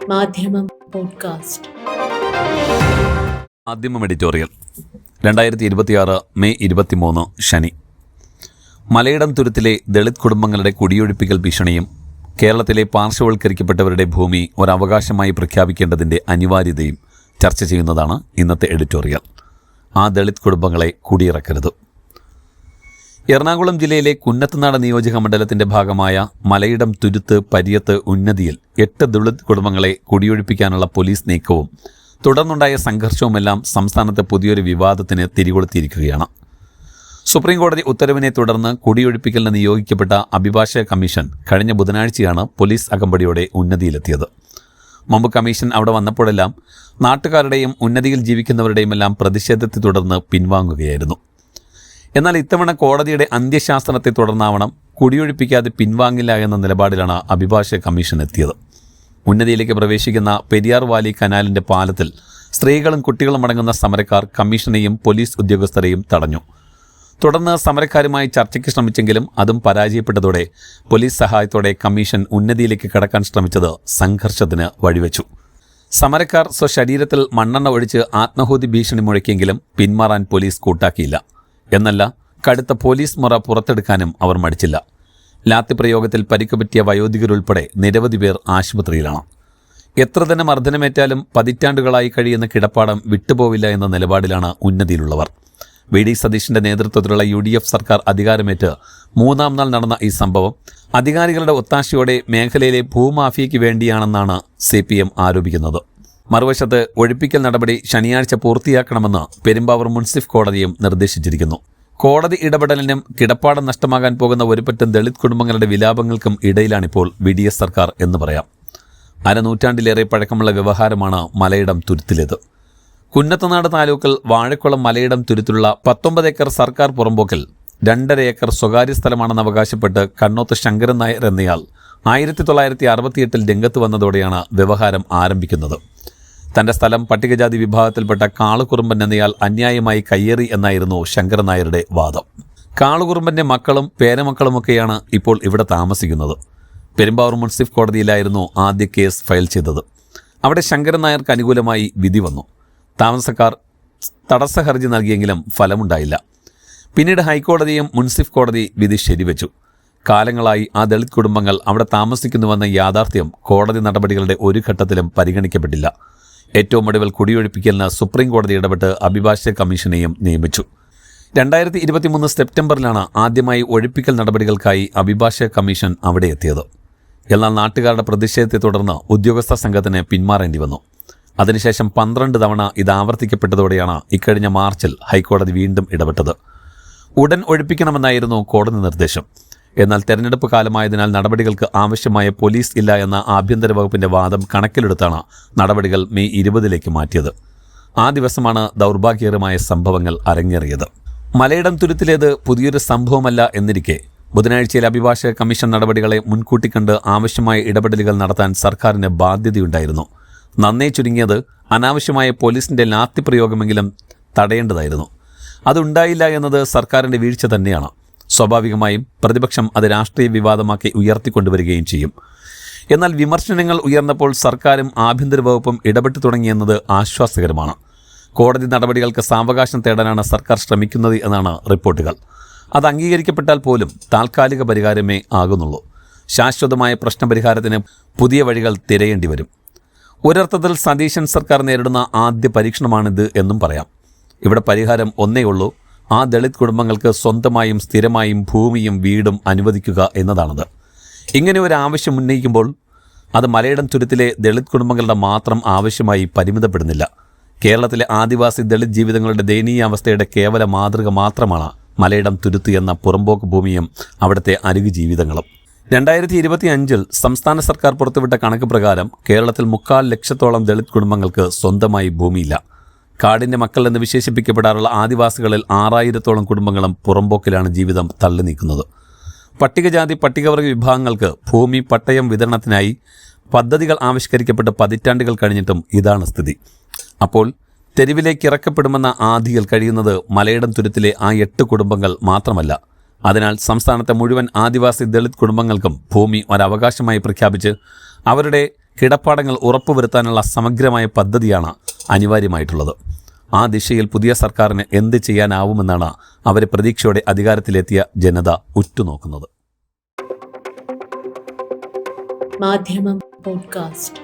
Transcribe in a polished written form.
മാധ്യമം പോഡ്കാസ്റ്റ്. മാധ്യമം editorial 2026 May 23 ശനി. മലയിടം തുരുത്തിലെ ദളിത് കുടുംബങ്ങളുടെ കുടിയൊഴിപ്പിക്കൽ ഭീഷണിയും കേരളത്തിലെ പാർശ്വവൽക്കരിക്കപ്പെട്ടവരുടെ ഭൂമി ഒരവകാശമായി പ്രഖ്യാപിക്കേണ്ടതിൻ്റെ അനിവാര്യതയും ചർച്ച ചെയ്യുന്നതാണ് ഇന്നത്തെ എഡിറ്റോറിയൽ. ആ ദളിത് കുടുംബങ്ങളെ കുടിയിറക്കരുത്. എറണാകുളം ജില്ലയിലെ കുന്നത്തുനാട് നിയോജക മണ്ഡലത്തിന്റെ ഭാഗമായ മലയിടം തുരുത്ത് പരിയത്ത് ഉന്നതിയിൽ 8 ദളിത് കുടുംബങ്ങളെ കുടിയൊഴിപ്പിക്കാനുള്ള പോലീസ് നീക്കവും തുടർന്നുണ്ടായ സംഘർഷവുമെല്ലാം സംസ്ഥാനത്ത് പുതിയൊരു വിവാദത്തിന് തിരികൊളുത്തിയിരിക്കുകയാണ്. സുപ്രീംകോടതി ഉത്തരവിനെ തുടർന്ന് കുടിയൊഴിപ്പിക്കലിന് നിയോഗിക്കപ്പെട്ട അഭിഭാഷക കമ്മീഷൻ കഴിഞ്ഞ ബുധനാഴ്ചയാണ് പോലീസ് അകമ്പടിയോടെ ഉന്നതിയിലെത്തിയത്. മുമ്പ് കമ്മീഷൻ അവിടെ വന്നപ്പോഴെല്ലാം നാട്ടുകാരുടെയും ഉന്നതിയിൽ ജീവിക്കുന്നവരുടെയുമെല്ലാം പ്രതിഷേധത്തെ തുടർന്ന് പിൻവാങ്ങുകയായിരുന്നു. എന്നാൽ ഇത്തവണ കോടതിയുടെ അന്ത്യശാസനത്തെ തുടർന്നാവണം കുടിയൊഴിപ്പിക്കാതെ പിൻവാങ്ങില്ല എന്ന നിലപാടിലാണ് അഭിഭാഷക കമ്മീഷൻ എത്തിയത്. ഉന്നതിയിലേക്ക് പ്രവേശിക്കുന്ന പെരിയാർ വാലി കനാലിന്റെ പാലത്തിൽ സ്ത്രീകളും കുട്ടികളും അടങ്ങുന്ന സമരക്കാർ കമ്മീഷനെയും പോലീസ് ഉദ്യോഗസ്ഥരെയും തടഞ്ഞു. തുടർന്ന് സമരക്കാരുമായി ചർച്ചയ്ക്ക് ശ്രമിച്ചെങ്കിലും അതും പരാജയപ്പെട്ടതോടെ പോലീസ് സഹായത്തോടെ കമ്മീഷൻ ഉന്നതിയിലേക്ക് കടക്കാൻ ശ്രമിച്ചത് സംഘർഷത്തിന് വഴിവെച്ചു. സമരക്കാർ സ്വശരീരത്തിൽ മണ്ണെണ്ണ ഒഴിച്ച് ആത്മാഹുതി ഭീഷണി മുഴക്കിയെങ്കിലും പിന്മാറാൻ പോലീസ് കൂട്ടാക്കിയില്ല. എന്നല്ല, കടുത്ത പോലീസ് മുറ പുറത്തെടുക്കാനും അവർ മടിച്ചില്ല. ലാത്തി പ്രയോഗത്തിൽ പരിക്കുപറ്റിയ വയോധികരുൾപ്പെടെ നിരവധി പേർ ആശുപത്രിയിലാണ്. എത്ര തന്നെ മർദ്ദനമേറ്റാലും പതിറ്റാണ്ടുകളായി കഴിയുന്ന കിടപ്പാടം വിട്ടുപോവില്ല എന്ന നിലപാടിലാണ് ഉന്നതിയിലുള്ളവർ. വി.ഡി. സതീശന്റെ നേതൃത്വത്തിലുള്ള UDF സർക്കാർ അധികാരമേറ്റ് 3ാം നാൾ നടന്ന ഈ സംഭവം അധികാരികളുടെ ഒത്താശയോടെ മേഖലയിലെ ഭൂമാഫിയയ്ക്ക് വേണ്ടിയാണെന്നാണ് CPM ആരോപിക്കുന്നത്. മറുവശത്ത് ഒഴിപ്പിക്കൽ നടപടി ശനിയാഴ്ച പൂർത്തിയാക്കണമെന്ന് പെരുമ്പാവൂർ മുൻസിഫ് കോടതിയും നിർദ്ദേശിച്ചിരിക്കുന്നു. കോടതി ഇടപെടലിനും കിടപ്പാടം നഷ്ടമാകാൻ പോകുന്ന ഒരുപറ്റം ദളിത് കുടുംബങ്ങളുടെ വിലാപങ്ങൾക്കും ഇടയിലാണിപ്പോൾ VDS സർക്കാർ എന്ന് പറയാം. അരനൂറ്റാണ്ടിലേറെ പഴക്കമുള്ള വ്യവഹാരമാണ് മലയിടം തുരുത്തിലേത്. കുന്നത്തുനാട് താലൂക്കിൽ വാഴക്കുളം മലയിടം തുരുത്തിലുള്ള 19 ഏക്കർ സർക്കാർ പുറമ്പോക്കിൽ 2.5 ഏക്കർ സ്വകാര്യ സ്ഥലമാണെന്ന് അവകാശപ്പെട്ട് കണ്ണോത്ത് ശങ്കരൻ നായർ എന്നയാൾ 1968 രംഗത്ത് വന്നതോടെയാണ് വ്യവഹാരം ആരംഭിക്കുന്നത്. തന്റെ സ്ഥലം പട്ടികജാതി വിഭാഗത്തിൽപ്പെട്ട കാളുകുറുമ്പൻ എന്നയാൾ അന്യായമായി കയ്യേറി എന്നായിരുന്നു ശങ്കരൻ നായരുടെ വാദം. കാളുകുറുമ്പന്റെ മക്കളും പേരമക്കളുമൊക്കെയാണ് ഇപ്പോൾ ഇവിടെ താമസിക്കുന്നത്. പെരുമ്പാവൂർ മുൻസിഫ് കോടതിയിലായിരുന്നു ആദ്യ കേസ് ഫയൽ ചെയ്തത്. അവിടെ ശങ്കരൻ നായർക്ക് അനുകൂലമായി വിധി വന്നു. താമസക്കാർ തടസ്സ ഹർജി നൽകിയെങ്കിലും ഫലമുണ്ടായില്ല. പിന്നീട് ഹൈക്കോടതിയും മുൻസിഫ് കോടതി വിധി ശരിവെച്ചു. കാലങ്ങളായി ആ ദളിത് കുടുംബങ്ങൾ അവിടെ താമസിക്കുന്നുവെന്ന യാഥാർത്ഥ്യം കോടതി നടപടികളുടെ ഒരു ഘട്ടത്തിലും പരിഗണിക്കപ്പെട്ടില്ല. ഏറ്റവും ഒടുവിൽ കുടിയൊഴിപ്പിക്കലിന് സുപ്രീം കോടതി ഇടപെട്ട് അഭിഭാഷക കമ്മീഷനെയും നിയമിച്ചു. 2023 സെപ്റ്റംബറിലാണ് ആദ്യമായി ഒഴിപ്പിക്കൽ നടപടികൾക്കായി അഭിഭാഷക കമ്മീഷൻ അവിടെ എത്തിയത്. എന്നാൽ നാട്ടുകാരുടെ പ്രതിഷേധത്തെ തുടർന്ന് ഉദ്യോഗസ്ഥ സംഘത്തിന് പിന്മാറേണ്ടി വന്നു. അതിനുശേഷം 12 തവണ ഇത് ആവർത്തിക്കപ്പെട്ടതോടെയാണ് ഇക്കഴിഞ്ഞ മാർച്ചിൽ ഹൈക്കോടതി വീണ്ടും ഇടപെട്ടത്. ഉടൻ ഒഴിപ്പിക്കണമെന്നായിരുന്നു കോടതി നിർദ്ദേശം. എന്നാൽ തെരഞ്ഞെടുപ്പ് കാലമായതിനാൽ നടപടികൾക്ക് ആവശ്യമായ പോലീസ് ഇല്ല എന്ന ആഭ്യന്തര വകുപ്പിന്റെ വാദം കണക്കിലെടുത്താണ് നടപടികൾ മെയ് 20 മാറ്റിയത്. ആ ദിവസമാണ് ദൗർഭാഗ്യകരമായ സംഭവങ്ങൾ അരങ്ങേറിയത്. മലയിടം തുരുത്തിലേത് പുതിയൊരു സംഭവമല്ല എന്നിരിക്കെ ബുധനാഴ്ചയിൽ അഭിഭാഷക കമ്മീഷൻ നടപടികളെ മുൻകൂട്ടി കണ്ട് ആവശ്യമായ ഇടപെടലുകൾ നടത്താൻ സർക്കാരിന് ബാധ്യതയുണ്ടായിരുന്നു. നന്നേ ചുരുങ്ങിയത് അനാവശ്യമായ പോലീസിന്റെ ലാത്തി പ്രയോഗമെങ്കിലും തടയേണ്ടതായിരുന്നു. അതുണ്ടായില്ല എന്നത് സർക്കാരിന്റെ വീഴ്ച തന്നെയാണ്. സ്വാഭാവികമായും പ്രതിപക്ഷം അത് രാഷ്ട്രീയ വിവാദമാക്കി ഉയർത്തിക്കൊണ്ടുവരികയും ചെയ്യും. എന്നാൽ വിമർശനങ്ങൾ ഉയർന്നപ്പോൾ സർക്കാരും ആഭ്യന്തര വകുപ്പും ഇടപെട്ടു തുടങ്ങിയെന്നത് ആശ്വാസകരമാണ്. കോടതി നടപടികൾക്ക് സാവകാശം തേടാനാണ് സർക്കാർ ശ്രമിക്കുന്നത് എന്നാണ് റിപ്പോർട്ടുകൾ. അത് അംഗീകരിക്കപ്പെട്ടാൽ പോലും താൽക്കാലിക പരിഹാരമേ ആകുന്നുള്ളൂ. ശാശ്വതമായ പ്രശ്നപരിഹാരത്തിന് പുതിയ വഴികൾ തിരയേണ്ടി വരും. ഒരർത്ഥത്തിൽ സതീശൻ സർക്കാർ നേരിടുന്ന ആദ്യ പരീക്ഷണമാണിത് എന്നും പറയാം. ഇവിടെ പരിഹാരം ഒന്നേയുള്ളൂ: ആ ദളിത് കുടുംബങ്ങൾക്ക് സ്വന്തമായും സ്ഥിരമായും ഭൂമിയും വീടും അനുവദിക്കുക എന്നതാണത്. ഇങ്ങനെ ഒരു ആവശ്യം ഉന്നയിക്കുമ്പോൾ അത് മലയിടം തുരുത്തിലെ ദളിത് കുടുംബങ്ങളുടെ മാത്രം ആവശ്യമായി പരിമിതപ്പെടുന്നില്ല. കേരളത്തിലെ ആദിവാസി ദളിത് ജീവിതങ്ങളുടെ ദയനീയാവസ്ഥയുടെ കേവല മാതൃക മാത്രമാണ് മലയിടം തുരുത്ത് എന്ന പുറമ്പോക്ക് ഭൂമിയും അവിടുത്തെ അരുകി ജീവിതങ്ങളും. 2025 സംസ്ഥാന സർക്കാർ പുറത്തുവിട്ട കണക്ക് പ്രകാരം കേരളത്തിൽ 3/4 ലക്ഷത്തോളം ദളിത് കുടുംബങ്ങൾക്ക് സ്വന്തമായി ഭൂമിയില്ല. കാടിന്റെ മക്കൾ എന്ന് വിശേഷിപ്പിക്കപ്പെടാറുള്ള ആദിവാസികളിൽ 6000-ഓളം കുടുംബങ്ങളും പുറമ്പോക്കിലാണ് ജീവിതം തള്ളി നീക്കുന്നത്. പട്ടികജാതി പട്ടികവർഗ വിഭാഗങ്ങൾക്ക് ഭൂമി പട്ടയം വിതരണത്തിനായി പദ്ധതികൾ ആവിഷ്കരിക്കപ്പെട്ട് പതിറ്റാണ്ടുകൾ കഴിഞ്ഞിട്ടും ഇതാണ് സ്ഥിതി. അപ്പോൾ തെരുവിലേക്ക് ഇറക്കപ്പെടുമെന്ന ആധിയിൽ കഴിയുന്നത് മലയിടം തുരുത്തിലെ ആ 8 കുടുംബങ്ങൾ മാത്രമല്ല. അതിനാൽ സംസ്ഥാനത്തെ മുഴുവൻ ആദിവാസി ദളിത് കുടുംബങ്ങൾക്കും ഭൂമി ഒരവകാശമായി പ്രഖ്യാപിച്ച് അവരുടെ കിടപ്പാടങ്ങൾ ഉറപ്പുവരുത്താനുള്ള സമഗ്രമായ പദ്ധതിയാണ് അനിവാര്യമായിട്ടുള്ളത്. ആ ദിശയിൽ പുതിയ സർക്കാരിന് എന്ത് ചെയ്യാനാവുമെന്നാണ് അവരെ പ്രതീക്ഷയോടെ അധികാരത്തിലെത്തിയ ജനത ഉറ്റുനോക്കുന്നത്. മാധ്യമം പോഡ്കാസ്റ്റ്.